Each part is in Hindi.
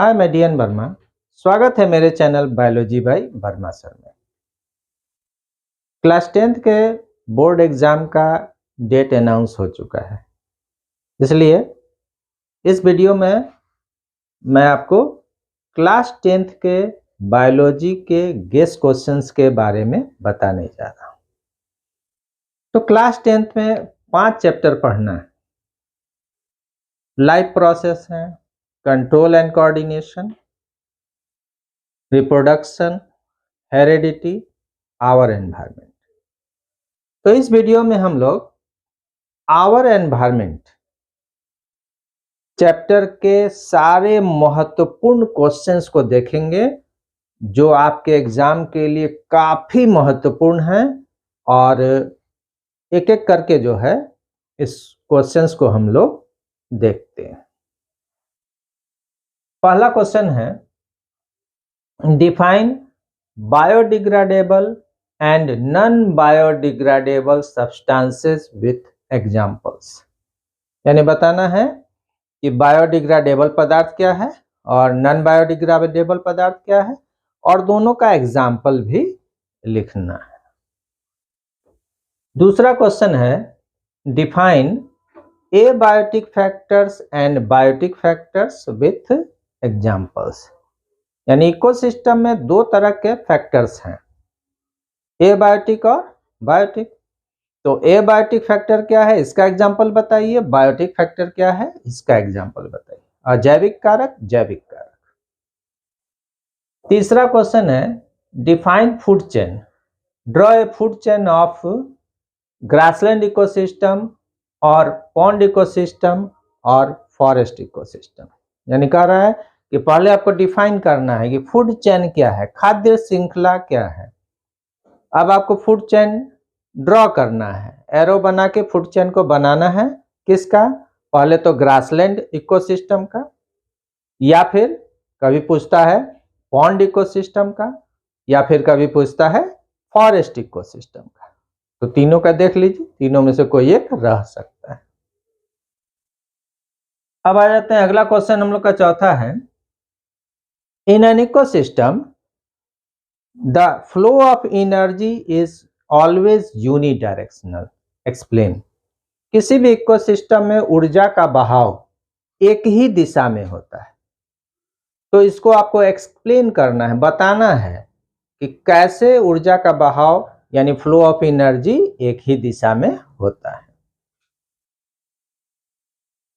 हाय मैं डीएन वर्मा। स्वागत है मेरे channel biology by Verma sir में। क्लास 10th के बोर्ड एग्जाम का डेट अनाउंस हो चुका है, इसलिए इस वीडियो में मैं आपको क्लास 10th के बायोलॉजी के गेस क्वेश्चंस के बारे में बताने जा रहा हूँ। तो क्लास 10th में 5 चैप्टर पढ़ना है। लाइफ प्रोसेस है, control and coordination, reproduction, heredity, our environment. तो इस वीडियो में हम लोग आवर एनवायरनमेंट चैप्टर के सारे महत्वपूर्ण क्वेश्चंस को देखेंगे जो आपके एग्जाम के लिए काफी महत्वपूर्ण हैं, और एक एक करके जो है इस क्वेश्चंस को हम लोग देखते हैं। पहला क्वेश्चन है, define biodegradable and non biodegradable substances with examples. यानी बताना है कि बायोडिग्रेडेबल पदार्थ क्या है और नॉन बायोडिग्रेडेबल पदार्थ क्या है, और दोनों का एग्जाम्पल भी लिखना है। दूसरा क्वेश्चन है, define abiotic factors and biotic factors with examples. यानी इकोसिस्टम में दो तरह के फैक्टर्स हैं, एबायोटिक और बायोटिक। तो एबायोटिक फैक्टर क्या है, इसका एग्जाम्पल बताइए। बायोटिक फैक्टर क्या है, इसका एग्जाम्पल बताइए। अजैविक कारक, जैविक कारक। तीसरा क्वेश्चन है, define food chain. Draw a food chain of grassland ecosystem और पॉन्ड इकोसिस्टम और फॉरेस्ट इकोसिस्टम। यानी कह रहा है कि पहले आपको डिफाइन करना है कि फूड चेन क्या है, खाद्य श्रृंखला क्या है। अब आपको फूड चेन ड्रॉ करना है, एरो बना के फूड चेन को बनाना है। किसका? पहले तो ग्रासलैंड इकोसिस्टम का, या फिर कभी पूछता है पॉन्ड इकोसिस्टम का, या फिर कभी पूछता है फॉरेस्ट इकोसिस्टम का। तो तीनों का देख लीजिए, तीनों में से कोई एक रह सकता है। अब आ जाते हैं अगला क्वेश्चन हम लोग का चौथा है, in an ecosystem the flow of energy is always unidirectional, explain. किसी भी इकोसिस्टम में ऊर्जा का बहाव एक ही दिशा में होता है, तो इसको आपको एक्सप्लेन करना है, बताना है कि कैसे ऊर्जा का बहाव यानी फ्लो ऑफ एनर्जी एक ही दिशा में होता है।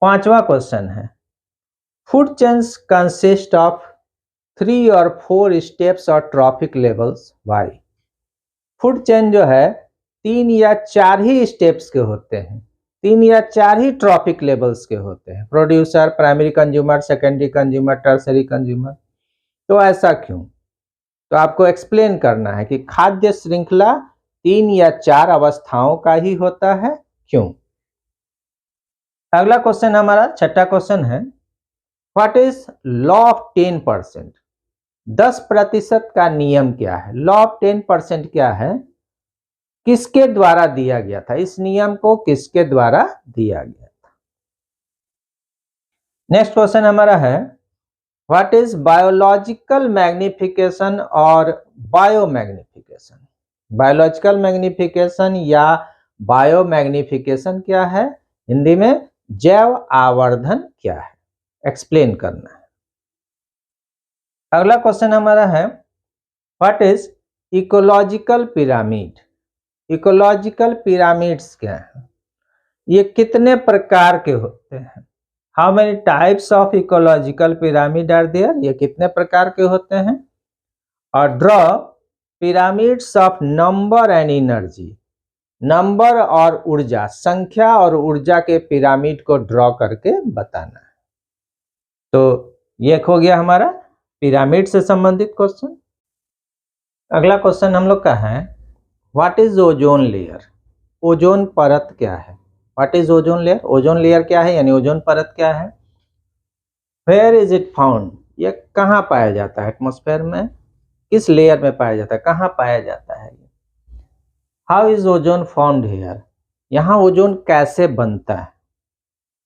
पांचवा क्वेश्चन है, फूड चेन्स कंसिस्ट ऑफ 3 और 4 स्टेप्स और trophic levels, why. Food chain जो है 3 या 4 ही स्टेप्स के होते हैं, 3 या 4 ही ट्रॉफिक लेवल्स के होते हैं, producer, primary consumer, secondary consumer, tertiary consumer. तो ऐसा क्यों? तो आपको एक्सप्लेन करना है कि खाद्य श्रृंखला 3 या 4 अवस्थाओं का ही होता है, क्यों। अगला क्वेश्चन हमारा छठा क्वेश्चन है, व्हाट इज लॉ ऑफ 10%। 10% का नियम क्या है? लॉ ऑफ 10% क्या है, किसके द्वारा दिया गया था? इस नियम को किसके द्वारा दिया गया था? नेक्स्ट क्वेश्चन हमारा है, व्हाट इज बायोलॉजिकल मैग्निफिकेशन और बायोमैग्निफिकेशन। बायोलॉजिकल मैग्निफिकेशन या बायोमैग्निफिकेशन क्या है, हिंदी में जैव आवर्धन क्या है, एक्सप्लेन करना है। अगला क्वेश्चन हमारा है, what is ecological pyramid. Ecological pyramids क्या है, ये कितने प्रकार के होते हैं? How many types of ecological pyramid are there, ये कितने प्रकार के होते हैं? और draw pyramids of number and energy. Number और ऊर्जा, संख्या और ऊर्जा के पिरामिड को ड्रॉ करके बताना है। तो ये हो गया हमारा पिरामिड से संबंधित क्वेश्चन। अगला क्वेश्चन हम लोग का है, what is ozone layer. Ozone परत क्या है? What is ozone layer. Ozone layer क्या है यानी ओजोन परत क्या है। वेयर इज इट फाउंड, ये कहाँ पाया जाता है? एटमॉस्फेयर में किस लेयर में पाया जाता है, कहाँ पाया जाता है? How is ozone formed here, यहाँ ओजोन कैसे बनता है?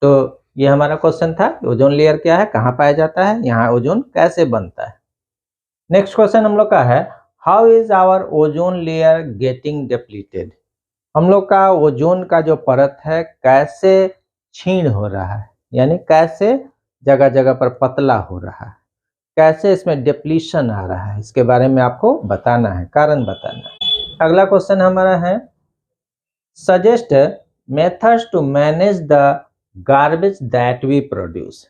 तो ये हमारा क्वेश्चन था। ओजोन लेयर क्या है, कहाँ पाया जाता है, यहाँ ओजोन कैसे बनता है। नेक्स्ट क्वेश्चन हम लोग का है, how is our ozone layer getting depleted. हम लोग का ओजोन का जो परत है कैसे क्षीण हो रहा है, यानी कैसे जगह जगह पर पतला हो रहा है, कैसे इसमें डिप्लीशन आ रहा है, इसके बारे में आपको बताना है, कारण बताना है। अगला क्वेश्चन हमारा है, suggest methods to manage the garbage that we produce.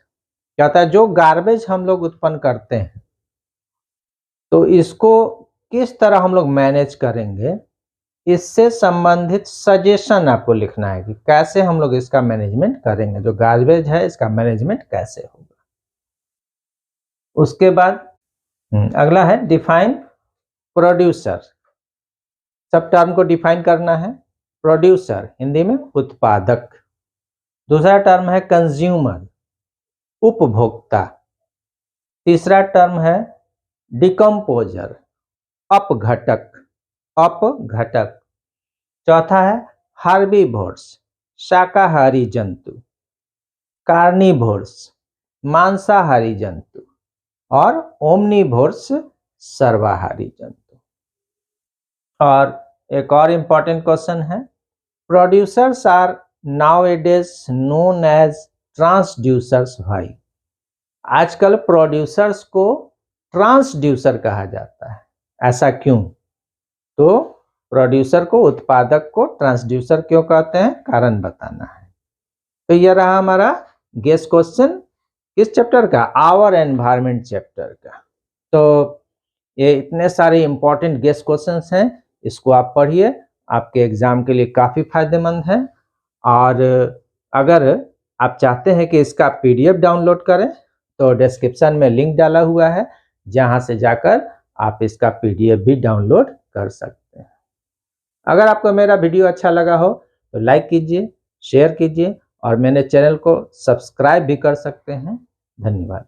क्या होता है, जो गार्बेज हम लोग उत्पन्न करते हैं तो इसको किस तरह हम लोग मैनेज करेंगे, इससे संबंधित सजेशन आपको लिखना है कि कैसे हम लोग इसका मैनेजमेंट करेंगे, जो गार्बेज है इसका मैनेजमेंट कैसे होगा। उसके बाद अगला है डिफाइन प्रोड्यूसर। सब टर्म को डिफाइन करना है। प्रोड्यूसर हिंदी में उत्पादक। दूसरा टर्म है कंज्यूमर, उपभोक्ता। तीसरा टर्म है डिकम्पोजर, अपघटक, अपघटक। चौथा है हार्बीवोर्स, शाकाहारी जंतु। कार्निवोर्स, मांसाहारी जंतु। और ओमनिवोर्स, सर्वाहारी जंतु। और एक और इंपॉर्टेंट क्वेश्चन है, producers are nowadays known as transducers. भाई आजकल प्रोड्यूसर्स को ट्रांसड्यूसर कहा जाता है, ऐसा क्यों? तो प्रोड्यूसर को, उत्पादक को ट्रांसड्यूसर क्यों कहते हैं, कारण बताना है। तो यह रहा हमारा गेस क्वेश्चन किस चैप्टर का, आवर एनवायरनमेंट चैप्टर का। तो ये इतने सारे इंपॉर्टेंट गेस क्वेश्चंस हैं, इसको आप पढ़िए, आपके एग्जाम के लिए काफ़ी फायदेमंद है। और अगर आप चाहते हैं कि इसका पीडीएफ डाउनलोड करें तो डिस्क्रिप्शन में लिंक डाला हुआ है, जहां से जाकर आप इसका पीडीएफ भी डाउनलोड कर सकते हैं। अगर आपको मेरा वीडियो अच्छा लगा हो तो लाइक कीजिए, शेयर कीजिए और मेरे चैनल को सब्सक्राइब भी कर सकते हैं। धन्यवाद।